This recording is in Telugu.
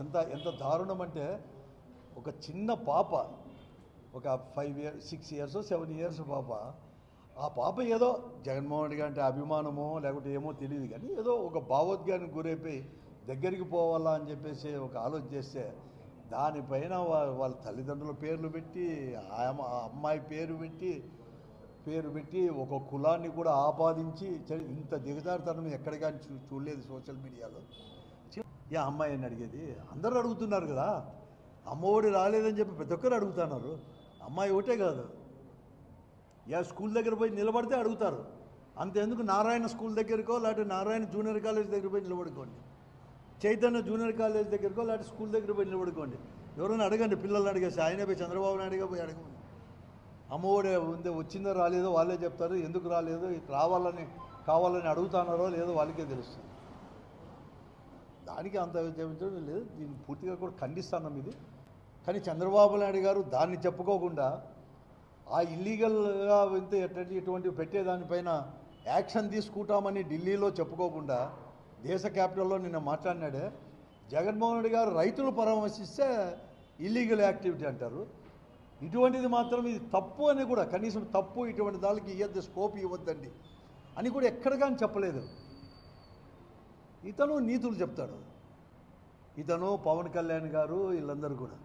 ఎంత ఎంత దారుణం అంటే ఒక చిన్న పాప, ఒక 6 ఇయర్స్ 7 ఇయర్స్ పాప, ఆ పాప ఏదో జగన్మోహన్ రెడ్డి అంటే అభిమానమో లేకపోతే ఏమో తెలియదు, కానీ ఏదో ఒక భావోద్వేగానికి గురైపోయి దగ్గరికి పోవాలా అని చెప్పేసి ఒక ఆలోచన చేస్తే దానిపైన వాళ్ళ తల్లిదండ్రుల పేర్లు పెట్టి ఆ అమ్మాయి పేరు పెట్టి ఒక కులాన్ని కూడా ఆపాదించి ఇంత దిగజారుతనం ఎక్కడ కానీ చూడలేదు సోషల్ మీడియాలో. ఏ అమ్మాయి అని అడిగేది? అందరూ అడుగుతున్నారు కదా, అమ్మఒడి రాలేదని చెప్పి ప్రతి ఒక్కరు అడుగుతున్నారు. అమ్మాయి ఒకటే కాదు, స్కూల్ దగ్గర పోయి నిలబడితే అడుగుతారు. అంతేందుకు నారాయణ స్కూల్ దగ్గరకో లేకపోతే నారాయణ జూనియర్ కాలేజ్ దగ్గర పోయి నిలబడుకోండి, చైతన్య జూనియర్ కాలేజ్ దగ్గరకో లేకపోతే స్కూల్ దగ్గర పోయి నిలబడుకోండి. ఎవరైనా అడగండి, పిల్లల్ని అడిగేసి ఆయనే పోయి చంద్రబాబు నాయుడుగా పోయి అడగండి. అమ్మఒడి వచ్చిందో రాలేదో వాళ్ళే చెప్తారు. ఎందుకు రాలేదో కావాలని అడుగుతున్నారో లేదో వాళ్ళకే తెలుస్తుంది. దానికి అంత జపించడం లేదు. దీన్ని పూర్తిగా కూడా ఖండిస్తున్నాం ఇది. కానీ చంద్రబాబు నాయుడు గారు దాన్ని చెప్పుకోకుండా ఆ ఇల్లీగల్గా ఇటువంటి పెట్టేదానిపైన యాక్షన్ తీసుకుంటామని ఢిల్లీలో చెప్పుకోకుండా దేశ క్యాపిటల్లో నిన్న మాట్లాడినాడే. జగన్మోహన్ రెడ్డి గారు రైతులు పరామర్శిస్తే ఇల్లీగల్ యాక్టివిటీ అంటారు. ఇటువంటిది మాత్రం ఇది తప్పు అని కూడా, కనీసం తప్పు, ఇటువంటి దానికి ఇవ్వద్దు, స్కోప్ ఇవ్వద్దండి అని కూడా ఎక్కడ కానీ చెప్పలేదు. ఇతను నీతులు చెప్తాడు, ఇతను పవన్ కళ్యాణ్ గారు వీళ్ళందరూ కూడా.